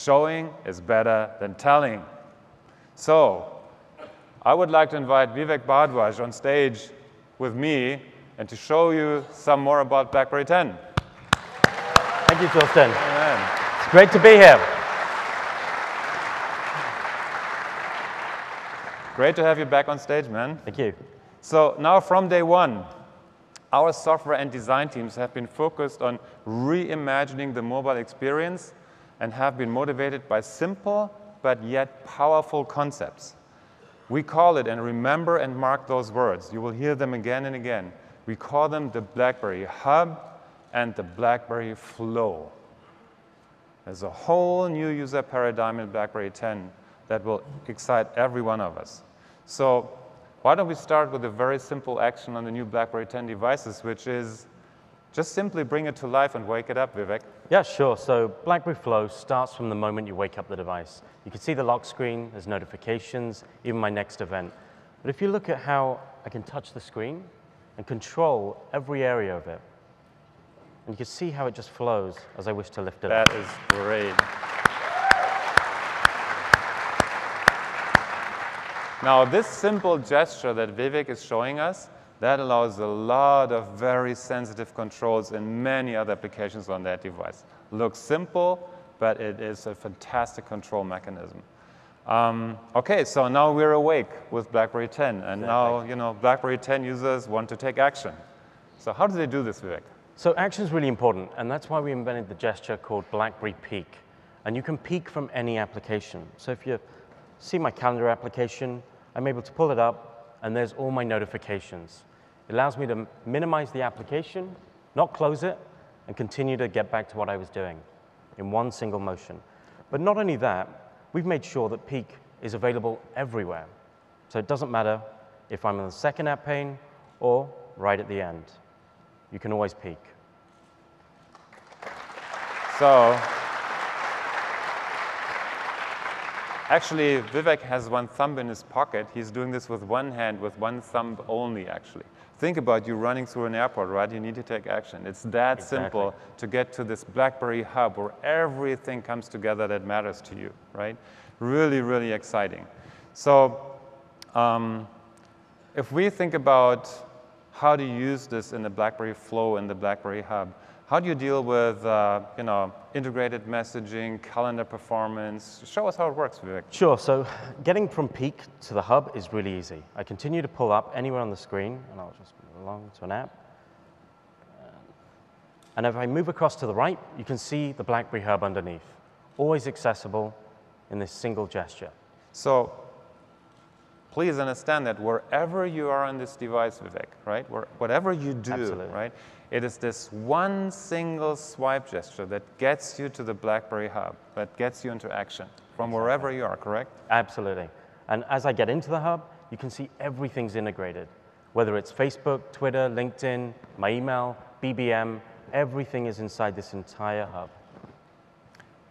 showing is better than telling. So I would like to invite Vivek Bhardwaj on stage with me and to show you some more about BlackBerry 10. Thank you, Torsten. Amen. It's great to be here. Great to have you back on stage, man. Thank you. So now from day one, our software and design teams have been focused on reimagining the mobile experience and have been motivated by simple but yet powerful concepts. We call it, and remember and mark those words, you will hear them again and again. We call them the BlackBerry Hub and the BlackBerry Flow. There's a whole new user paradigm in BlackBerry 10 that will excite every one of us. So why don't we start with a very simple action on the new BlackBerry 10 devices, which is just simply bring it to life and wake it up, Vivek. Yeah, sure. So BlackBerry Flow starts from the moment you wake up the device. You can see the lock screen, there's notifications, even my next event. But if you look at how I can touch the screen and control every area of it, and you can see how it just flows as I wish to lift it up. That is great. Now, this simple gesture that Vivek is showing us, that allows a lot of very sensitive controls in many other applications on that device. Looks simple, but it is a fantastic control mechanism. OK, so now we're awake with BlackBerry 10. And now, BlackBerry 10 users want to take action. So how do they do this, Vivek? So action is really important, and that's why we invented the gesture called BlackBerry Peek. And you can peek from any application. So if you see my calendar application, I'm able to pull it up, and there's all my notifications. It allows me to minimize the application, not close it, and continue to get back to what I was doing in one single motion. But not only that, we've made sure that Peek is available everywhere. So it doesn't matter if I'm in the second app pane or right at the end. You can always peek. So actually, Vivek has one thumb in his pocket. He's doing this with one hand, with one thumb only, actually. Think about you running through an airport, right? You need to take action. It's that simple to get to this BlackBerry Hub where everything comes together that matters to you, right? Really, really exciting. So if we think about how to use this in the BlackBerry Flow and the BlackBerry Hub, how do you deal with integrated messaging, calendar performance? Show us how it works, Vivek. Sure. So getting from Peek to the Hub is really easy. I continue to pull up anywhere on the screen, and I'll just move along to an app. And if I move across to the right, you can see the BlackBerry Hub underneath, always accessible in this single gesture. So please understand that wherever you are on this device, Vivek, right, whatever you do, Absolutely. right, it is this one single swipe gesture that gets you to the BlackBerry Hub, that gets you into action from wherever you are, correct? Absolutely. And as I get into the Hub, you can see everything's integrated. Whether it's Facebook, Twitter, LinkedIn, my email, BBM, everything is inside this entire Hub.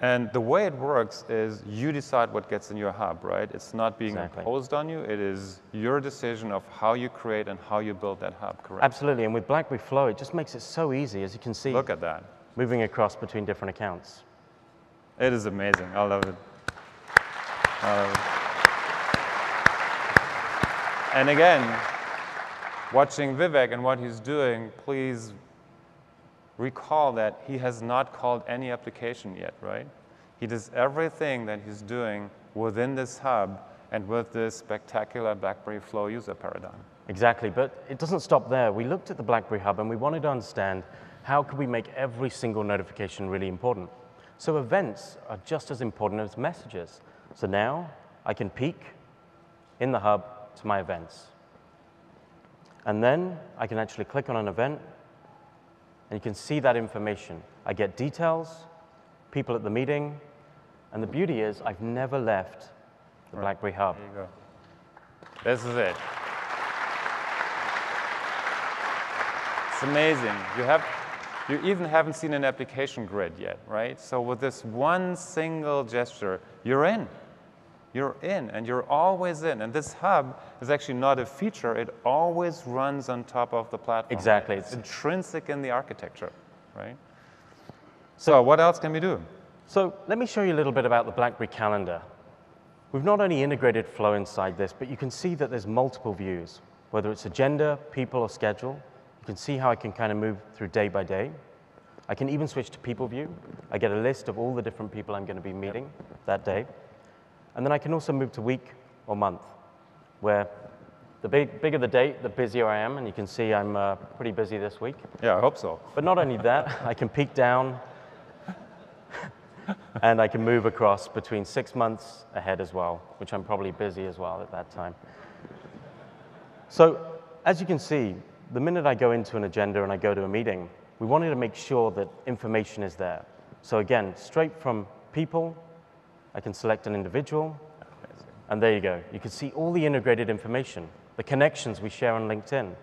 And the way it works is you decide what gets in your hub, right? It's not being imposed on you. It is your decision of how you create and how you build that hub, correct? Absolutely. And with BlackBerry Flow, it just makes it so easy, as you can see. Look at that. Moving across between different accounts. It is amazing. I love it. And again, watching Vivek and what he's doing, please recall that he has not called any application yet, right? He does everything that he's doing within this hub and with this spectacular BlackBerry Flow user paradigm. Exactly, but it doesn't stop there. We looked at the BlackBerry Hub and we wanted to understand how could we make every single notification really important. So events are just as important as messages. So now I can peek in the hub to my events. And then I can actually click on an event, and you can see that information. I get details, people at the meeting, and the beauty is I've never left the BlackBerry Hub. There you go. This is it. It's amazing. You even haven't seen an application grid yet, right? So with this one single gesture, you're in. You're in, and you're always in. And this hub is actually not a feature. It always runs on top of the platform. Exactly. It's intrinsic in the architecture, right? So what else can we do? So let me show you a little bit about the BlackBerry calendar. We've not only integrated Flow inside this, but you can see that there's multiple views, whether it's agenda, people, or schedule. You can see how I can kind of move through day by day. I can even switch to people view. I get a list of all the different people I'm going to be meeting that day. And then I can also move to week or month, where the bigger the date, the busier I am. And you can see I'm pretty busy this week. Yeah, I hope so. But not only that, I can peek down, and I can move across between 6 months ahead as well, which I'm probably busy as well at that time. So as you can see, the minute I go into an agenda and I go to a meeting, we wanted to make sure that information is there. So again, straight from people, I can select an individual, and there you go. You can see all the integrated information, the connections we share on LinkedIn,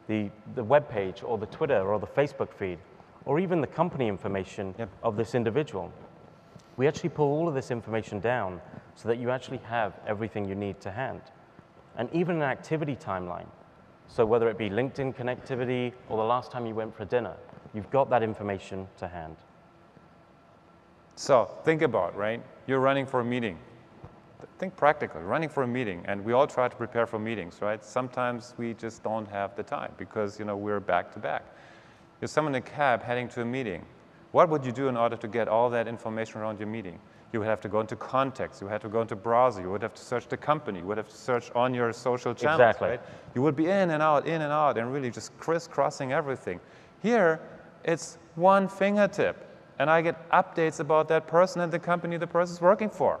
the web page or the Twitter or the Facebook feed, or even the company information of this individual. We actually pull all of this information down so that you actually have everything you need to hand. And even an activity timeline. So whether it be LinkedIn connectivity or the last time you went for dinner, you've got that information to hand. So think about, right? You're running for a meeting. Think practically, running for a meeting, and we all try to prepare for meetings, right? Sometimes we just don't have the time because, we're back to back. You're someone in a cab heading to a meeting. What would you do in order to get all that information around your meeting? You would have to go into context. You would have to go into browser. You would have to search the company. You would have to search on your social channels, exactly. Right? You would be in and out, and really just crisscrossing everything. Here, it's one fingertip, and I get updates about that person and the company the person's working for.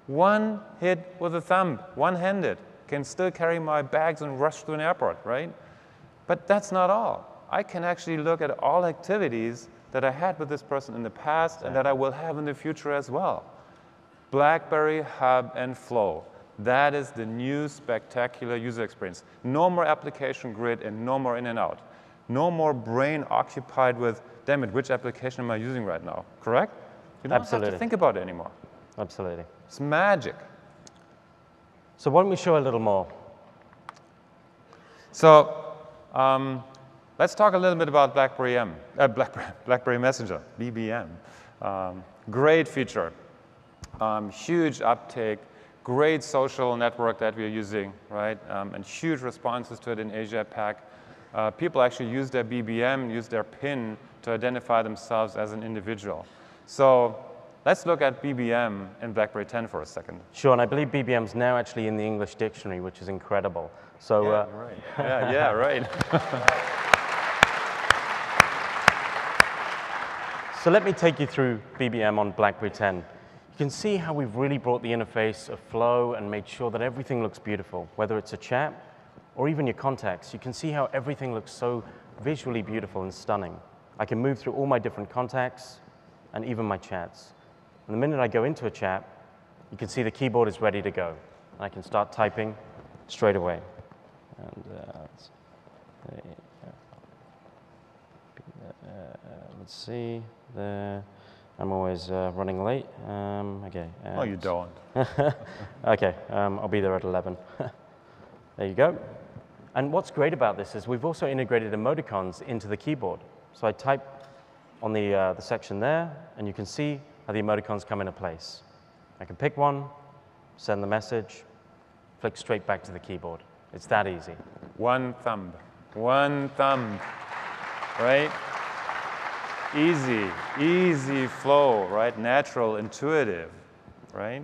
One hit with a thumb, one-handed, can still carry my bags and rush to an airport, right? But that's not all. I can actually look at all activities that I had with this person in the past and that I will have in the future as well. BlackBerry Hub and Flow. That is the new spectacular user experience. No more application grid and no more in and out. No more brain occupied with, damn it, which application am I using right now? Correct? You don't have to think about it anymore. Absolutely. It's magic. So why don't we show a little more? So let's talk a little bit about BlackBerry Messenger, BBM. Great feature, huge uptake, great social network that we're using, right? And huge responses to it in Asia Pac. People actually use their BBM, use their PIN to identify themselves as an individual. So let's look at BBM in BlackBerry 10 for a second. Sure, and I believe BBM is now actually in the English dictionary, which is incredible. So, yeah, right. yeah, right. So let me take you through BBM on BlackBerry 10. You can see how we've really brought the interface of Flow and made sure that everything looks beautiful, whether it's a chat or even your contacts. You can see how everything looks so visually beautiful and stunning. I can move through all my different contacts and even my chats. And the minute I go into a chat, you can see the keyboard is ready to go. And I can start typing straight away. And let's see. There. I'm always running late. Okay. Oh, you don't. Okay, I'll be there at 11. There you go. And what's great about this is we've also integrated emoticons into the keyboard. So I type on the section there, and you can see how the emoticons come into place. I can pick one, send the message, flick straight back to the keyboard. It's that easy. One thumb, right? Easy flow, right? Natural, intuitive, right?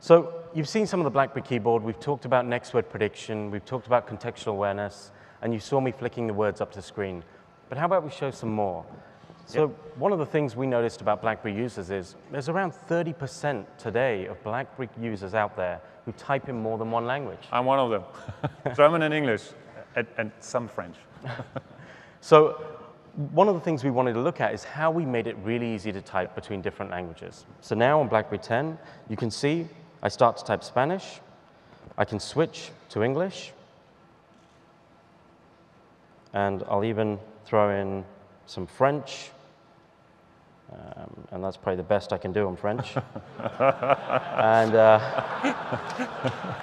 So you've seen some of the BlackBerry keyboard. We've talked about next word prediction. We've talked about contextual awareness. And you saw me flicking the words up to screen. But how about we show some more? So one of the things we noticed about BlackBerry users is there's around 30% today of BlackBerry users out there who type in more than one language. I'm one of them. German and English, and some French. So one of the things we wanted to look at is how we made it really easy to type between different languages. So now on BlackBerry 10, you can see I start to type Spanish. I can switch to English. And I'll even throw in some French. And that's probably the best I can do on French. And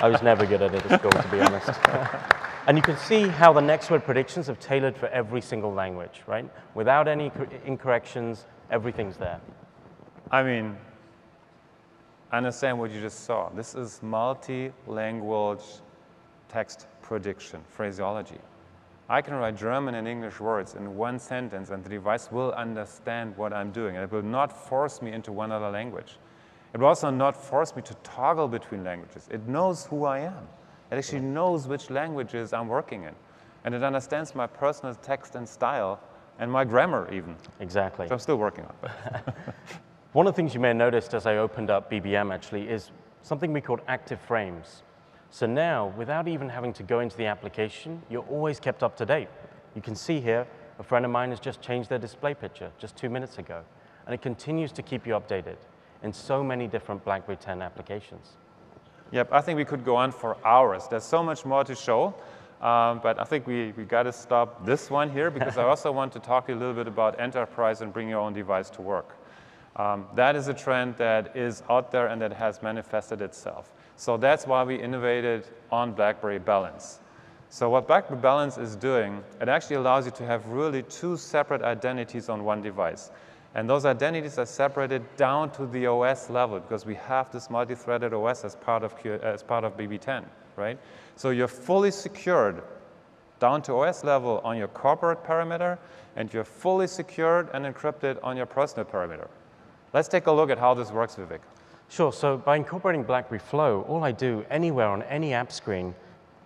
I was never good at it at school, to be honest. And you can see how the next word predictions have tailored for every single language, right? Without any incorrections, everything's there. I mean, understand what you just saw. This is multi-language text prediction, phraseology. I can write German and English words in one sentence, and the device will understand what I'm doing. And it will not force me into one other language. It will also not force me to toggle between languages. It knows who I am. It actually knows which languages I'm working in. And it understands my personal text and style and my grammar even. Exactly. Which I'm still working on. One of the things you may have noticed as I opened up BBM actually is something we call active frames. So now, without even having to go into the application, you're always kept up to date. You can see here, a friend of mine has just changed their display picture just 2 minutes ago. And it continues to keep you updated in so many different BlackBerry 10 applications. Yep, I think we could go on for hours. There's so much more to show. But I think we got to stop this one here because I also want to talk to you a little bit about enterprise and bring your own device to work. That is a trend that is out there and that has manifested itself. So that's why we innovated on BlackBerry Balance. So what BlackBerry Balance is doing, it actually allows you to have really two separate identities on one device. And those identities are separated down to the OS level because we have this multi-threaded OS as part of BB10, right? So you're fully secured down to OS level on your corporate parameter, and you're fully secured and encrypted on your personal parameter. Let's take a look at how this works, Vivek. Sure, so by incorporating BlackBerry Flow, all I do anywhere on any app screen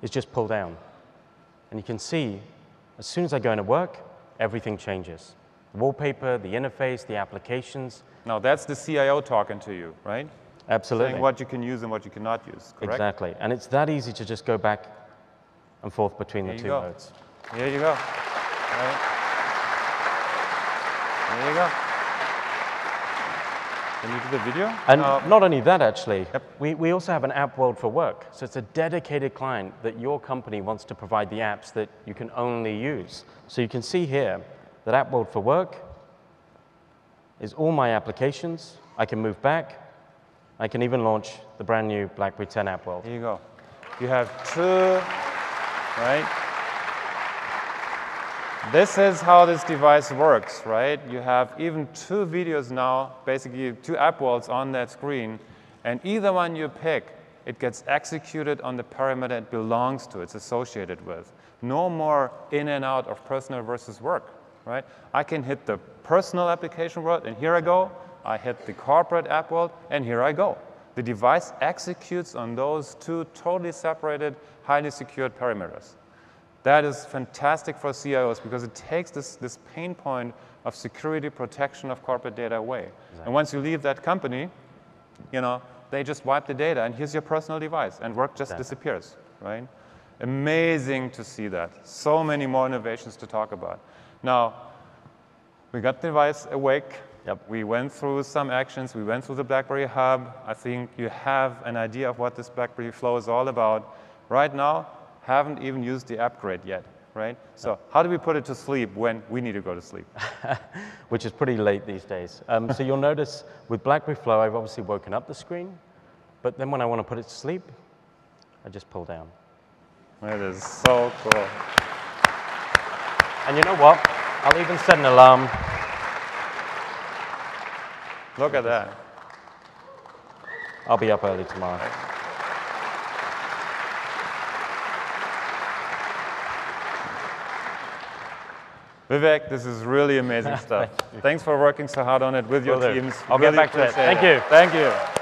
is just pull down. And you can see, as soon as I go into work, everything changes. The wallpaper, the interface, the applications. Now that's the CIO talking to you, right? Absolutely. Saying what you can use and what you cannot use, correct? Exactly, and it's that easy to just go back and forth between the two modes. Here you go. Right. There you go. Can you do the video? And not only that, actually, we also have an app world for work. So it's a dedicated client that your company wants to provide the apps that you can only use. So you can see here that app world for work is all my applications. I can move back. I can even launch the brand new BlackBerry 10 app world. Here you go. You have two, right? This is how this device works, right? You have even two videos now, basically two app worlds on that screen, and either one you pick, it gets executed on the parameter it belongs to, it's associated with. No more in and out of personal versus work, right? I can hit the personal application world, and here I go. I hit the corporate app world, and here I go. The device executes on those two totally separated, highly secured parameters. That is fantastic for CIOs because it takes this pain point of security protection of corporate data away. Exactly. And once you leave that company, you know, they just wipe the data, and here's your personal device, and work just disappears, right? Amazing to see that. So many more innovations to talk about. Now, we got the device awake. Yep. We went through some actions. We went through the BlackBerry Hub. I think you have an idea of what this BlackBerry Flow is all about. Right now, haven't even used the upgrade yet, right? So how do we put it to sleep when we need to go to sleep? Which is pretty late these days. So you'll notice with BlackBerry Flow, I've obviously woken up the screen, but then when I want to put it to sleep, I just pull down. It is so cool. And you know what? I'll even set an alarm. Look at that. I'll be up early tomorrow. Vivek, this is really amazing stuff. Thanks for working so hard on it with your teams. I'll get back to it. Thank you. Thank you.